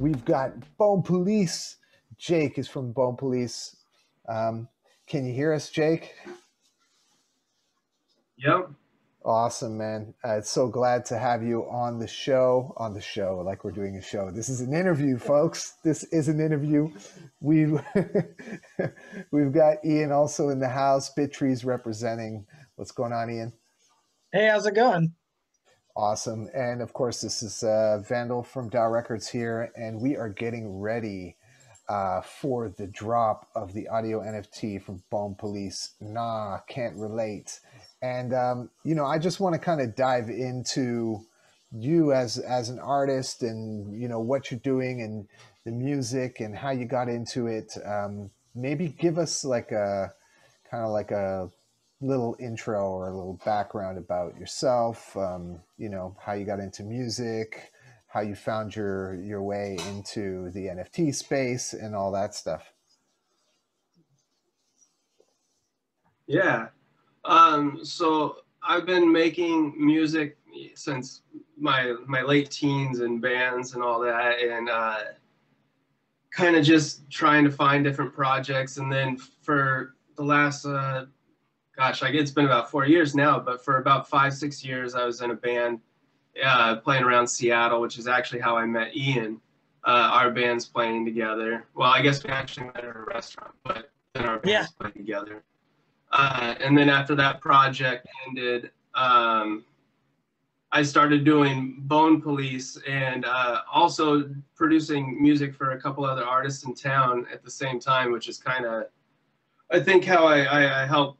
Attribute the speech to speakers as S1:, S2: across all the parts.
S1: We've got Bone Police. Jake is from Bone Police. Can you hear us, Jake?
S2: Yep.
S1: Awesome, man. It's so glad to have you on the show. Like we're doing a show. This is an interview, folks. This is an interview. We've got Ian also in the house. Bittree's representing. What's going on, Ian?
S3: Hey, how's it going?
S1: Awesome. And of course, this is Vandal from DAOrecords here, and we are getting ready for the drop of the audio NFT from Bone Police. Nah, can't relate. And, I just want to kind of dive into you as an artist and, what you're doing and the music and how you got into it. Maybe give us like a little intro or a little background about yourself, how you got into music, how you found your way into the NFT space and all that stuff.
S2: Yeah. So I've been making music since my late teens and bands and all that, and kind of just trying to find different projects. And then for the last, it's been about 4 years now, but for about 5-6 years, I was in a band playing around Seattle, which is actually how I met Ian. Our band's playing together. Well, I guess we actually met at a restaurant, but then our band's played together. And then after that project ended, I started doing Bone Police and also producing music for a couple other artists in town at the same time, which is kind of, I think, how I helped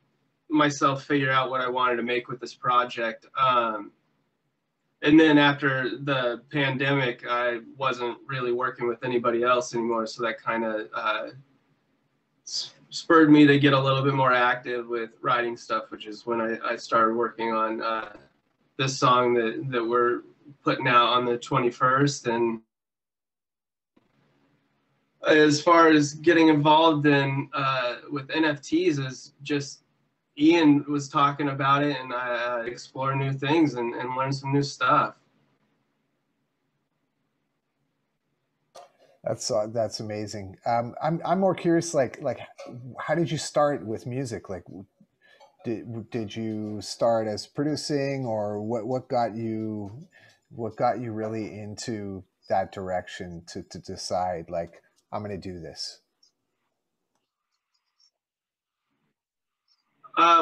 S2: myself figure out what I wanted to make with this project. And then after the pandemic, I wasn't really working with anybody else anymore, so that kind of spurred me to get a little bit more active with writing stuff, which is when I started working on this song that we're putting out on the 21st. And as far as getting involved in with NFTs, is just Ian was talking about it, and I explore new things and learn some new stuff.
S1: That's amazing. I'm more curious, like how did you start with music? Like, did you start as producing, or what got you really into that direction to decide, like, I'm going to do this?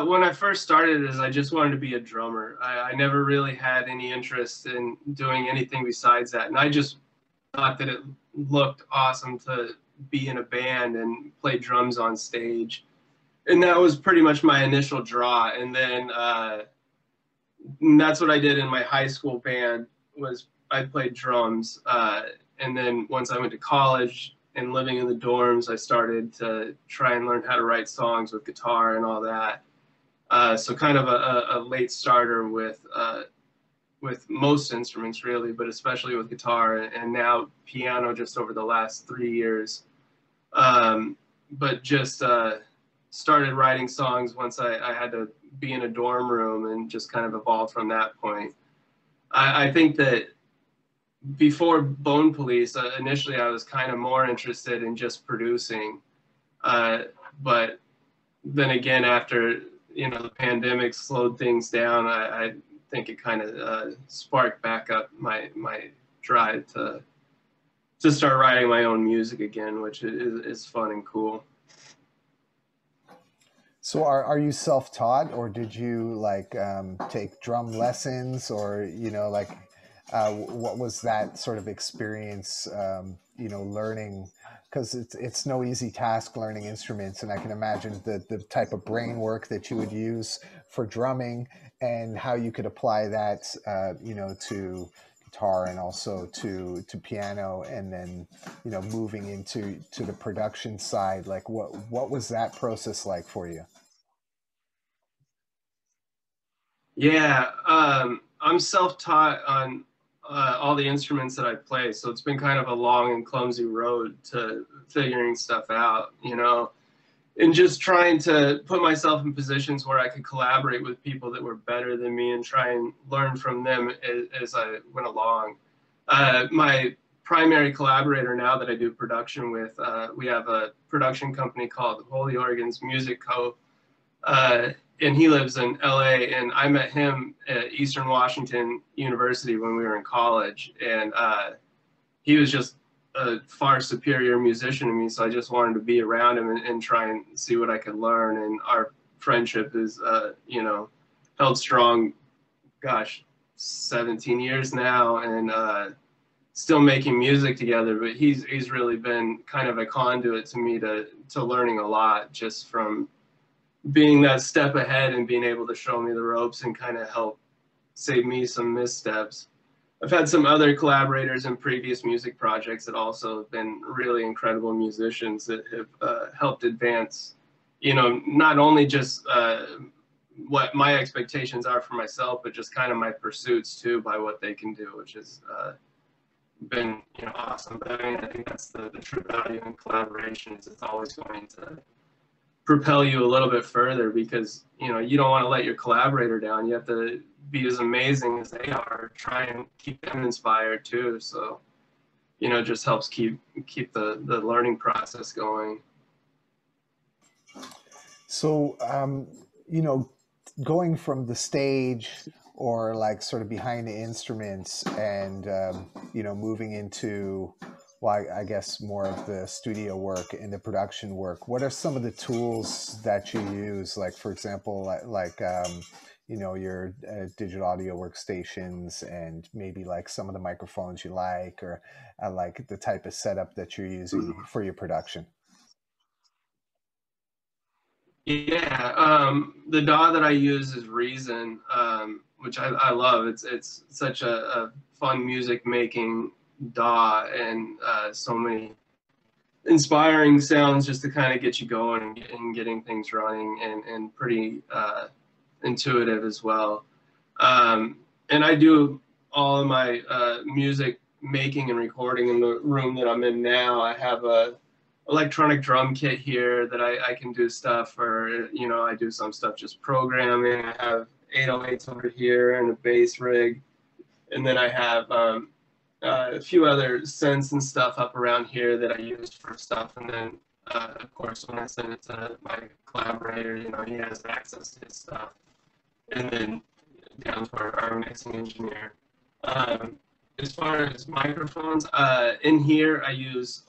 S2: When I first started, I just wanted to be a drummer. I never really had any interest in doing anything besides that, and I just thought that it looked awesome to be in a band and play drums on stage. And that was pretty much my initial draw. And then that's what I did in my high school band, was I played drums. And then once I went to college and living in the dorms, I started to try and learn how to write songs with guitar and all that. So kind of a late starter with most instruments, really, but especially with guitar, and now piano just over the last 3 years. But just started writing songs once I had to be in a dorm room, and just kind of evolved from that point. I think that before Bone Police, initially I was kind of more interested in just producing. But then again, after the pandemic slowed things down, I think it kind of sparked back up my drive to start writing my own music again, which is fun and cool.
S1: So are you self-taught, or did you like take drum lessons, or what was that sort of experience, learning? Because it's no easy task learning instruments, and I can imagine the type of brain work that you would use for drumming and how you could apply that, to guitar and also to piano, and then, moving into the production side. Like, what was that process like for you?
S2: Yeah, I'm self-taught on all the instruments that I play, so it's been kind of a long and clumsy road to figuring stuff out, and just trying to put myself in positions where I could collaborate with people that were better than me and try and learn from them as I went along. My primary collaborator now that I do production with. We have a production company called Holy Organs Music Co. And he lives in LA, and I met him at Eastern Washington University when we were in college, and he was just a far superior musician to me, so I just wanted to be around him and try and see what I could learn. And our friendship is, you know, held strong, gosh, 17 years now, and still making music together. But he's really been kind of a conduit to me to learning a lot, just from being that step ahead and being able to show me the ropes and kind of help save me some missteps. I've had some other collaborators in previous music projects that also have been really incredible musicians that have helped advance, you know, not only just what my expectations are for myself, but just kind of my pursuits too by what they can do, which has been, you know, awesome. But I mean, I think that's the true value in collaboration, is it's always going to propel you a little bit further, because, you know, you don't want to let your collaborator down. You have to be as amazing as they are, try and keep them inspired too. So, you know, it just helps keep the learning process going.
S1: So, you know, going from the stage or like sort of behind the instruments and, you know, moving into, well, I guess more of the studio work and the production work, what are some of the tools that you use? Like, for example, you know, your digital audio workstations, and maybe like some of the microphones you like, or like the type of setup that you're using for your production.
S2: Yeah, the DAW that I use is Reason, which I love. It's such a fun music making DAW, and so many inspiring sounds just to kind of get you going and getting things running, and pretty intuitive as well. And I do all of my music making and recording in the room that I'm in now. I have a electronic drum kit here that I can do stuff, or, you know, I do some stuff just programming. I have 808s over here and a bass rig, and then I have a few other synths and stuff up around here that I use for stuff. And then of course, when I send it to my collaborator, you know, he has access to his stuff. And then down to our mixing engineer. As far as microphones, in here I use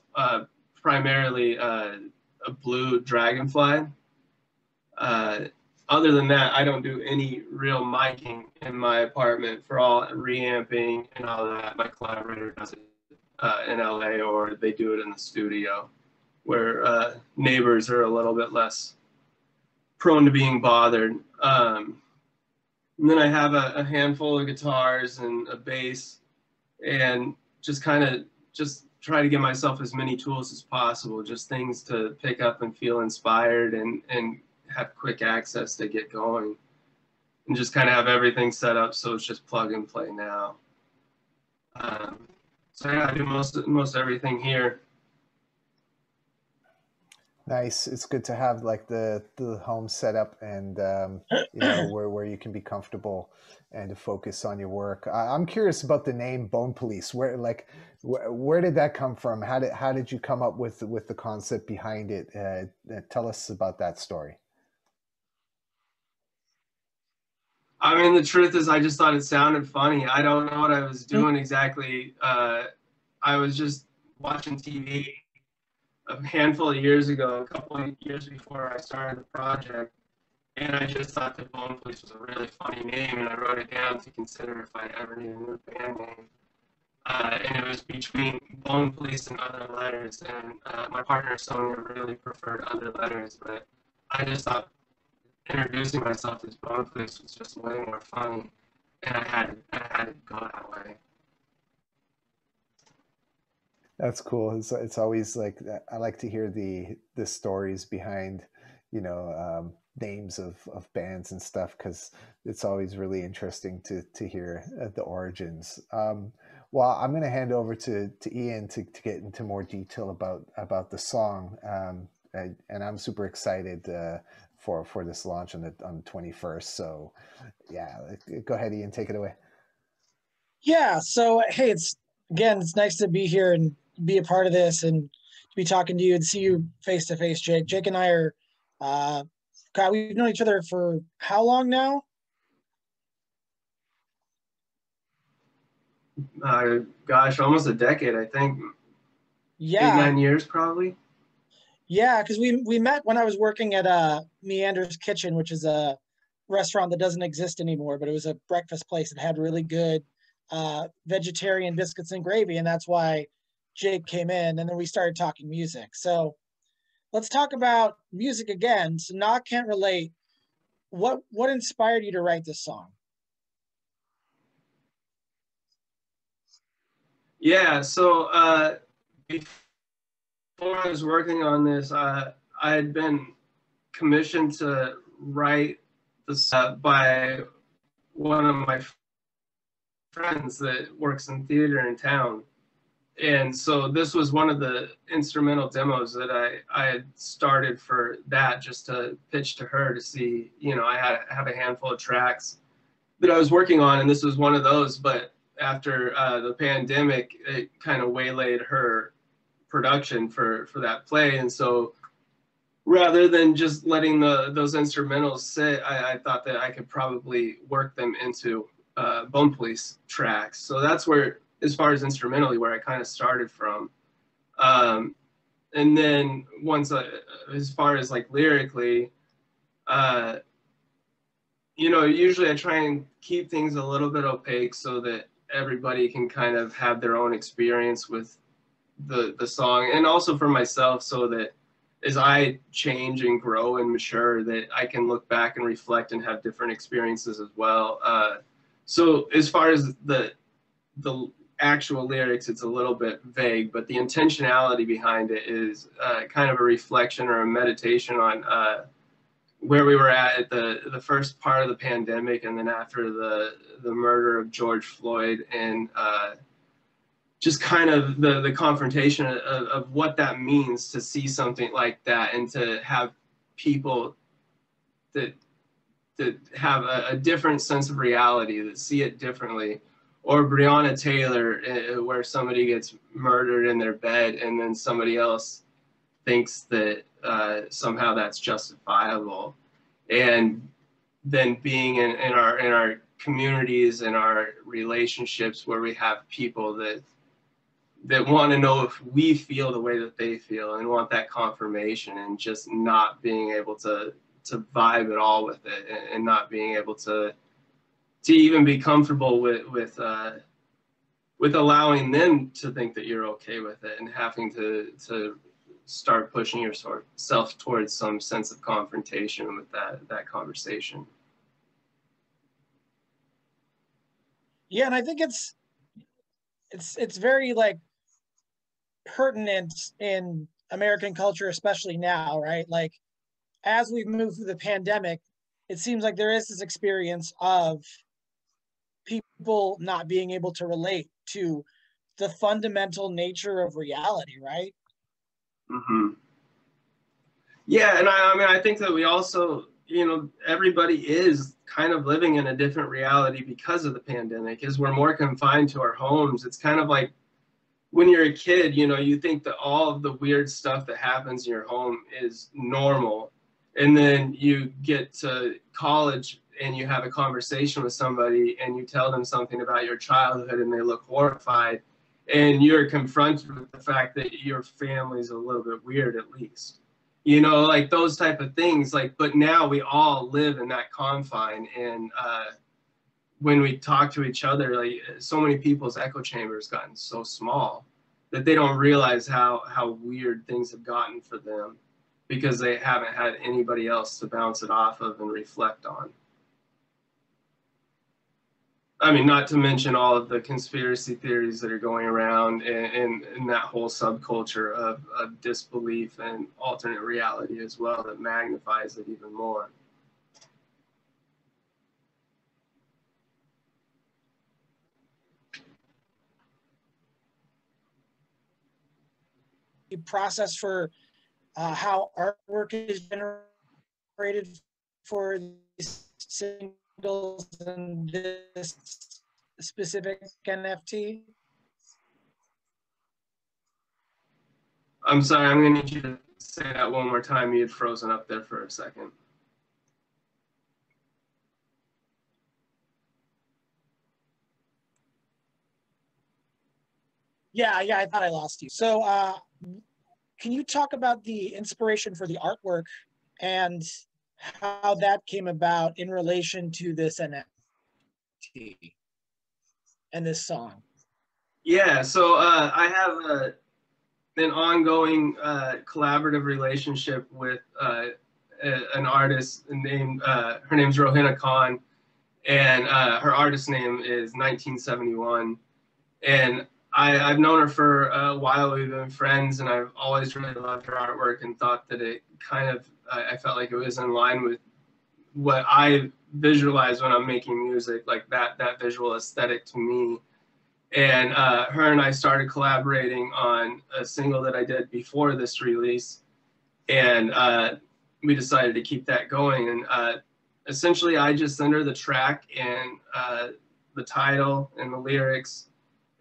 S2: primarily a Blue Dragonfly. Other than that, I don't do any real miking in my apartment. For all reamping and all that, my collaborator does it in LA, or they do it in the studio, where neighbors are a little bit less prone to being bothered. And then I have a handful of guitars and a bass, and just kind of just try to give myself as many tools as possible, just things to pick up and feel inspired, and have quick access to get going, and just kind of have everything set up so it's just plug and play now. So yeah, I do most everything here.
S1: Nice. It's good to have like the home setup, and you know, where you can be comfortable and to focus on your work. I'm curious about the name Bone Police. Where did that come from? How did you come up with the concept behind it? Tell us about that story.
S2: I mean, the truth is, I just thought it sounded funny. I don't know what I was doing exactly. I was just watching TV a handful of years ago, a couple of years before I started the project, and I just thought that Bone Police was a really funny name, and I wrote it down to consider if I ever needed a new band name. And it was between Bone Police and Other Letters, and my partner Sonia really preferred Other Letters, but I just thought introducing myself as Bone Police was just way more funny, and I had to go that way.
S1: That's cool. It's always like, I like to hear the stories behind, you know, names of bands and stuff, because it's always really interesting to hear the origins. Well, I'm going to hand over to Ian to get into more detail about the song, and I'm super excited for this launch on the 21st. So yeah, go ahead, Ian, take it away.
S3: Yeah. So, hey, Again, it's nice to be here and be a part of this and to be talking to you and see you face to face, Jake. Jake and I are, God, we've known each other for how long now?
S2: Gosh, almost a decade, I think.
S3: Yeah.
S2: 8, 9 years probably.
S3: Yeah, because we met when I was working at Meander's Kitchen, which is a restaurant that doesn't exist anymore, but it was a breakfast place that had really good vegetarian biscuits and gravy, and that's why Jake came in, and then we started talking music. So let's talk about music again. So now I can't relate. What inspired you to write this song?
S2: Yeah, so before I was working on this, I had been commissioned to write this by one of my friends that works in theater in town. And so this was one of the instrumental demos that I had started for that, just to pitch to her to see, I have a handful of tracks that I was working on, and this was one of those. But after the pandemic, it kind of waylaid her production for that play. And so rather than just letting those instrumentals sit, I thought that I could probably work them into Bone Police tracks. So that's where, as far as instrumentally, where I kind of started from. And then as far as like lyrically, usually I try and keep things a little bit opaque so that everybody can kind of have their own experience with the song, and also for myself, so that as I change and grow and mature, that I can look back and reflect and have different experiences as well. So as far as the actual lyrics, it's a little bit vague, but the intentionality behind it is kind of a reflection or a meditation on where we were at the first part of the pandemic, and then after the murder of George Floyd, and just kind of the confrontation of what that means to see something like that, and to have people that have a different sense of reality, that see it differently. Or Breonna Taylor, where somebody gets murdered in their bed and then somebody else thinks that somehow that's justifiable. And then being in our communities and our relationships where we have people that want to know if we feel the way that they feel and want that confirmation, and just not being able to vibe at all with it, and not being able to even be comfortable with allowing them to think that you're okay with it, and having to start pushing yourself towards some sense of confrontation with that conversation.
S3: Yeah, and I think it's very like pertinent in American culture, especially now, right? Like as we've moved through the pandemic, it seems like there is this experience of people not being able to relate to the fundamental nature of reality, right?
S2: Mm-hmm. Yeah, and I think that we also, everybody is kind of living in a different reality because of the pandemic. As we're more confined to our homes, it's kind of like when you're a kid, you think that all of the weird stuff that happens in your home is normal. And then you get to college and you have a conversation with somebody and you tell them something about your childhood and they look horrified. And you're confronted with the fact that your family's a little bit weird, at least. Like those type of things. Like, but now we all live in that confine. And when we talk to each other, like so many people's echo chambers gotten so small that they don't realize how weird things have gotten for them, because they haven't had anybody else to bounce it off of and reflect on. I mean, not to mention all of the conspiracy theories that are going around in that whole subculture of disbelief and alternate reality as well, that magnifies it even more.
S3: Process for how artwork is generated for these singles and this specific NFT?
S2: I'm sorry, I'm gonna need you to say that one more time. You had frozen up there for a second.
S3: Yeah, I thought I lost you. So can you talk about the inspiration for the artwork and how that came about in relation to this NFT and this song?
S2: Yeah, so I have an ongoing collaborative relationship with an artist named, her name's Rohina Khan, and her artist name is 1971. And I've known her for a while. We've been friends, and I've always really loved her artwork and thought that it kind of, I felt like it was in line with what I visualize when I'm making music, like that visual aesthetic to me. And her and I started collaborating on a single that I did before this release, and we decided to keep that going. And essentially, I just sent her the track and the title and the lyrics,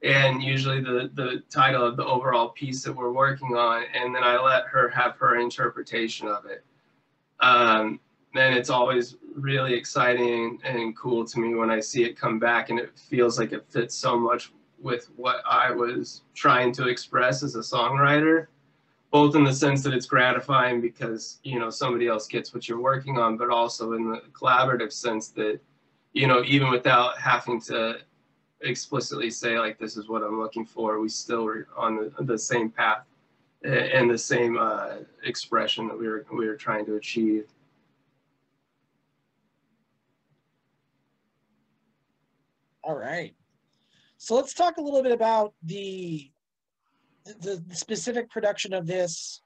S2: and usually the title of the overall piece that we're working on, and then I let her have her interpretation of it. And it's always really exciting and cool to me when I see it come back, and it feels like it fits so much with what I was trying to express as a songwriter, both in the sense that it's gratifying because, you know, somebody else gets what you're working on, but also in the collaborative sense that, you know, even without having to explicitly say like this is what I'm looking for, we still are on the same path and the same expression that we were trying to achieve.
S3: All right. So let's talk a little bit about the specific production of this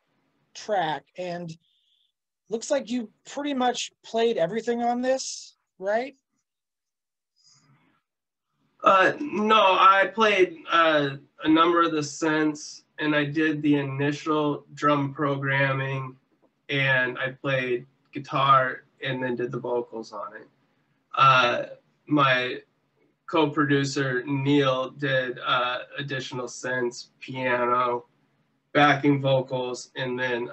S3: track. And looks like you pretty much played everything on this, right?
S2: No, I played a number of the synths, and I did the initial drum programming, and I played guitar and then did the vocals on it. My co-producer Neil did additional synths, piano, backing vocals, and then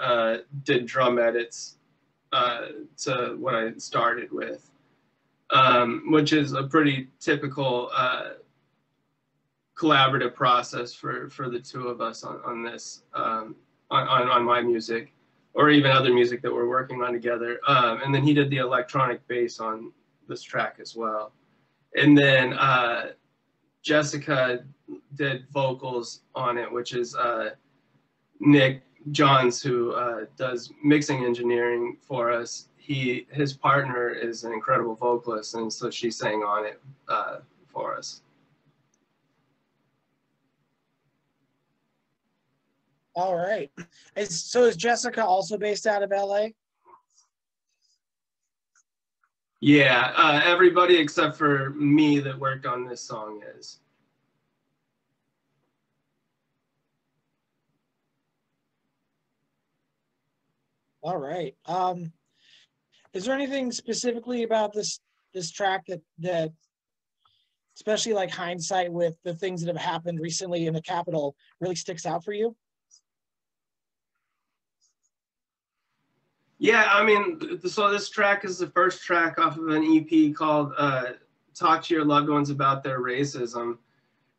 S2: did drum edits to what I started with, which is a pretty typical collaborative process for the two of us on this, on my music, or even other music that we're working on together. And then he did the electronic bass on this track as well. And then Jessica did vocals on it, which is Nick Johns, who does mixing engineering for us. His partner is an incredible vocalist, and so she sang on it for us.
S3: All right. So is Jessica also based out of LA?
S2: Yeah, everybody except for me that worked on this song is.
S3: All right. Is there anything specifically about this track that especially like hindsight with the things that have happened recently in the Capitol really sticks out for you?
S2: Yeah, I mean, so this track is the first track off of an EP called Talk to Your Loved Ones About Their Racism.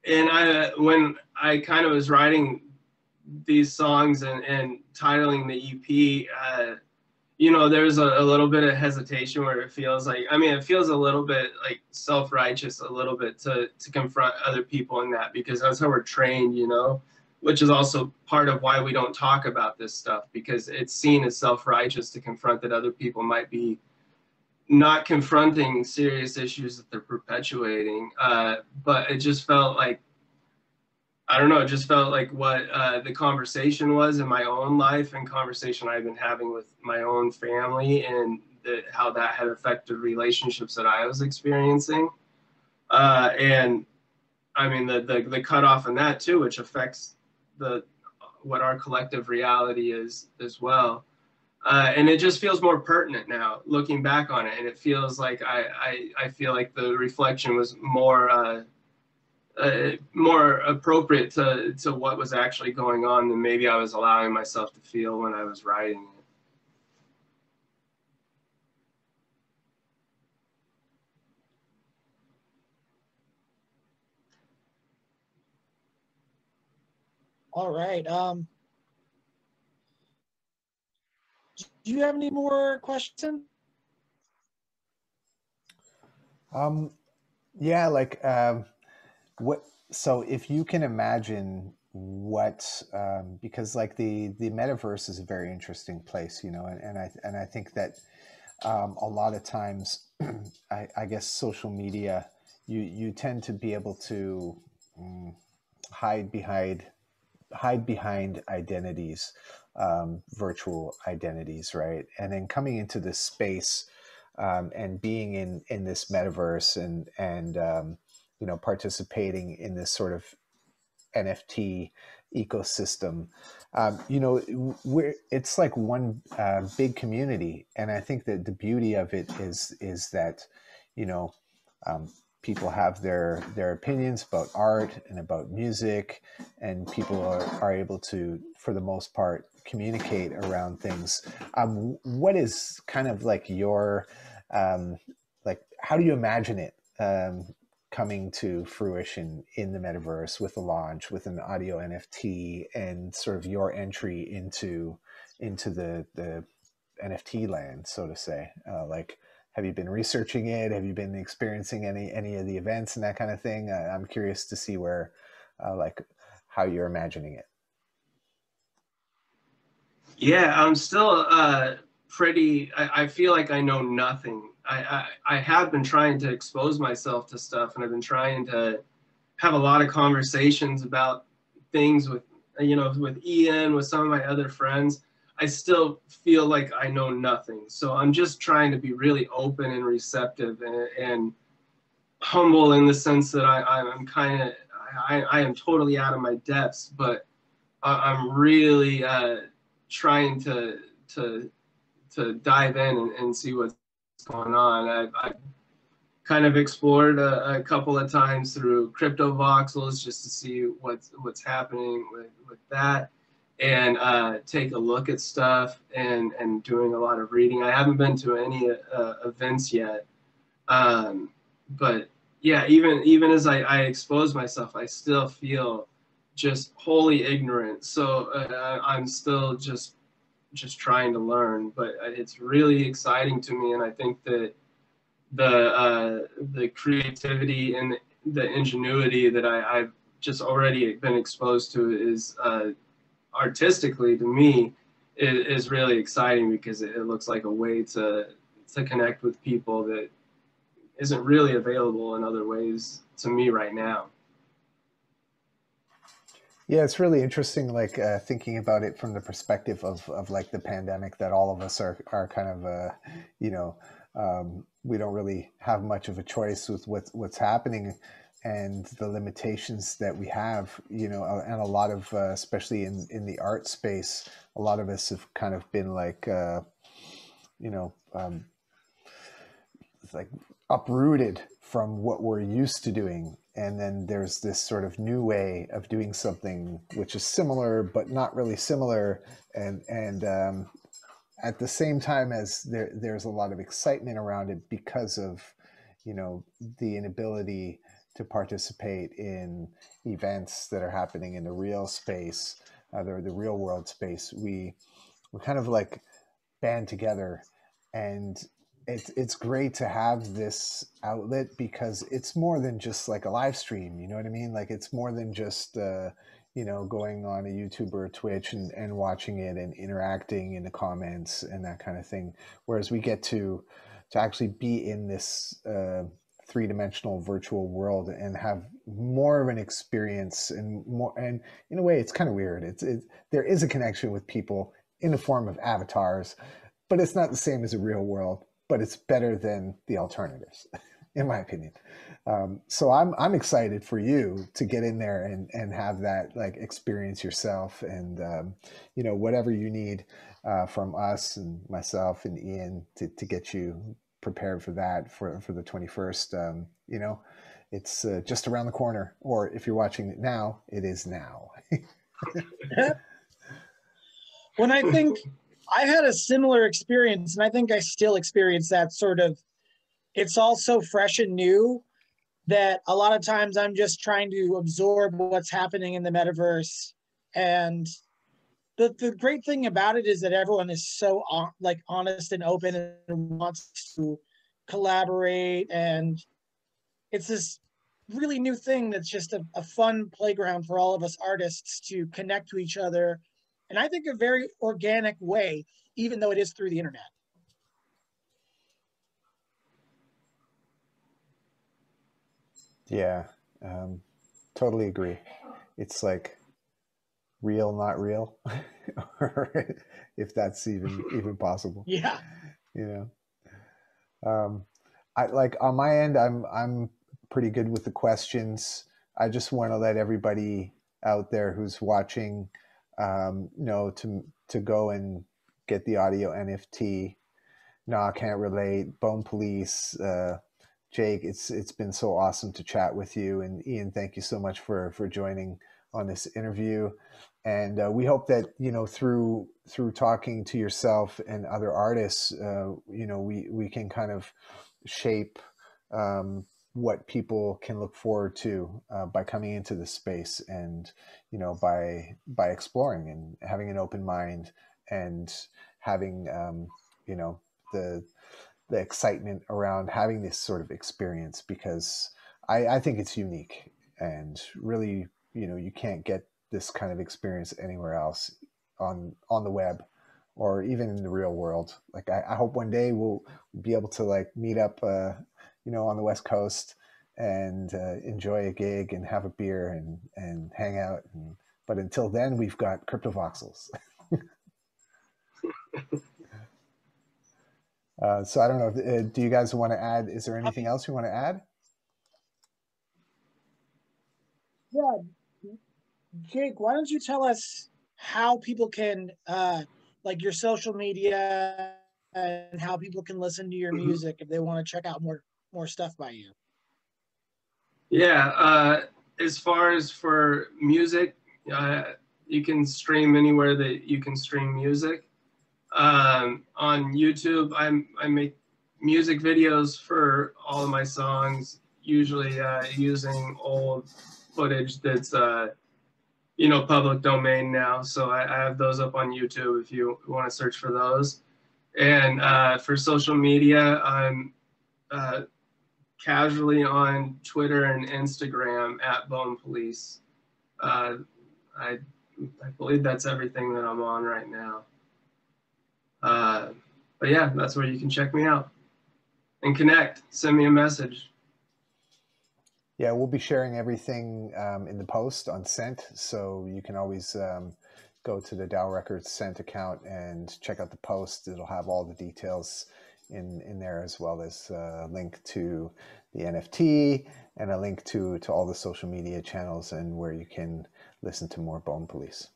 S2: And when I kind of was writing these songs and titling the EP, you know, there's a little bit of hesitation where it feels like, I mean, it feels a little bit like self-righteous a little bit to confront other people in that, because that's how we're trained, you know, which is also part of why we don't talk about this stuff, because it's seen as self-righteous to confront that other people might be not confronting serious issues that they're perpetuating. But it just felt like, I don't know, it just felt like what the conversation was in my own life and conversation I've been having with my own family, and how that had affected relationships that I was experiencing. And I mean, the cutoff in that too, which affects what our collective reality is as well. And it just feels more pertinent now looking back on it. And it feels like I feel like the reflection was more more appropriate to what was actually going on than maybe I was allowing myself to feel when I was writing it.
S3: All right. Do you have any more questions?
S1: Yeah, like what? So if you can imagine what, because like the metaverse is a very interesting place, you know, and I think that a lot of times, I guess social media, you tend to be able to hide behind identities, virtual identities, right? And then coming into this space, and being in this metaverse, and you know, participating in this sort of NFT ecosystem, you know, it's like one big community, and I think that the beauty of it is that, you know, um, people have their opinions about art and about music, and people are able to, for the most part, communicate around things. What is kind of like your like, how do you imagine it coming to fruition in the metaverse, with the launch, with an audio NFT, and sort of your entry into the NFT land, so to say? Like, have you been researching it? Have you been experiencing any of the events and that kind of thing? I'm curious to see where, like, how you're imagining it.
S2: Yeah, I'm still pretty. I feel like I know nothing. I have been trying to expose myself to stuff, and I've been trying to have a lot of conversations about things with, you know, with Ian, with some of my other friends. I still feel like I know nothing. So I'm just trying to be really open and receptive, and humble, in the sense that I'm kind of, I am totally out of my depths, but I'm really trying to dive in and see what's going on. I've kind of explored a couple of times through crypto voxels, just to see what's happening with that, and take a look at stuff, and doing a lot of reading. I haven't been to any events yet, but yeah, even as I expose myself, I still feel just wholly ignorant. So I'm still just trying to learn, but it's really exciting to me, and I think that the creativity and the ingenuity that I've just already been exposed to is artistically, to me, is really exciting, because it looks like a way to connect with people that isn't really available in other ways to me right now.
S1: Yeah, it's really interesting, like thinking about it from the perspective of like the pandemic, that all of us are kind of, you know, we don't really have much of a choice with what's happening, and the limitations that we have, you know, and a lot of, especially in the art space, a lot of us have kind of been like, you know, like uprooted from what we're used to doing, and then there's this sort of new way of doing something which is similar but not really similar, and at the same time as there's a lot of excitement around it, because of, you know, the inability to participate in events that are happening in the real space, the real world space. We kind of like band together, and it's great to have this outlet, because it's more than just like a live stream, you know what I mean? Like, it's more than just you know, going on a YouTube or a Twitch and watching it and interacting in the comments and that kind of thing, whereas we get to actually be in this three-dimensional virtual world and have more of an experience, and more, and in a way it's kind of weird, there is a connection with people in the form of avatars, but it's not the same as a real world, but it's better than the alternatives, in my opinion. So I'm excited for you to get in there and have that like experience yourself, and you know, whatever you need from us and myself and Ian to get you prepared for that for the 21st. You know, it's just around the corner, or if you're watching it now, it is now.
S3: When I think I had a similar experience, and I think I still experience that sort of, it's all so fresh and new that a lot of times I'm just trying to absorb what's happening in the metaverse. And the great thing about it is that everyone is so like honest and open and wants to collaborate. And it's this really new thing that's just a fun playground for all of us artists to connect to each other. And I think a very organic way, even though it is through the internet.
S1: Yeah, totally agree. It's like real, not real, or if that's even possible.
S3: Yeah.
S1: You know, I like on my end, I'm pretty good with the questions. I just want to let everybody out there who's watching know to go and get the audio NFT. No, I can't relate. Bone Police. Jake, it's been so awesome to chat with you, and Ian, thank you so much for joining on this interview. And we hope that through talking to yourself and other artists, we can kind of shape what people can look forward to by coming into this space, and by exploring and having an open mind, and having the excitement around having this sort of experience, because I think it's unique, and really, you can't get this kind of experience anywhere else on the web or even in the real world. Like I hope one day we'll be able to like meet up, on the West Coast and enjoy a gig and have a beer and hang out. But until then, we've got CryptoVoxels. So I don't know. Do you guys want to add? Is there anything else you want to add?
S3: Yeah, Jake, why don't you tell us how people can, like your social media, and how people can listen to your music if they want to check out more stuff by you?
S2: Yeah, as far as for music, you can stream anywhere that you can stream music. On YouTube, I make music videos for all of my songs, usually using old footage that's public domain now. So I have those up on YouTube if you want to search for those. And for social media, I'm casually on Twitter and Instagram at Bone Police. I believe that's everything that I'm on right now. But yeah, that's where you can check me out and connect. Send me a message.
S1: Yeah, we'll be sharing everything in the post on Scent, so you can always go to the DAOrecords Scent account and check out the post. It'll have all the details in there, as well as a link to the NFT and a link to all the social media channels and where you can listen to more Bone Police.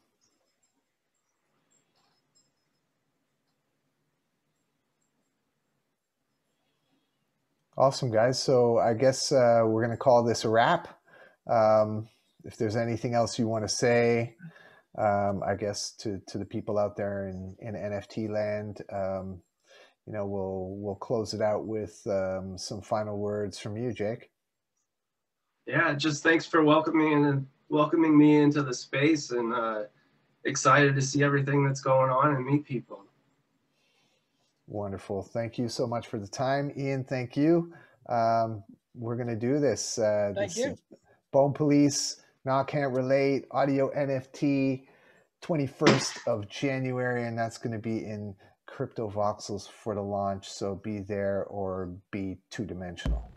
S1: Awesome, guys. So I guess we're going to call this a wrap. If there's anything else you want to say, I guess to the people out there in NFT land, we'll close it out with some final words from you, Jake.
S2: Yeah, just thanks for welcoming me into the space, and excited to see everything that's going on and meet people.
S1: Wonderful. Thank you so much for the time, Ian. Thank you. We're going to do this.
S3: Thank you.
S1: Bone Police, Not Can't Relate, audio NFT, 21st of January, and that's going to be in CryptoVoxels for the launch. So be there or be two-dimensional.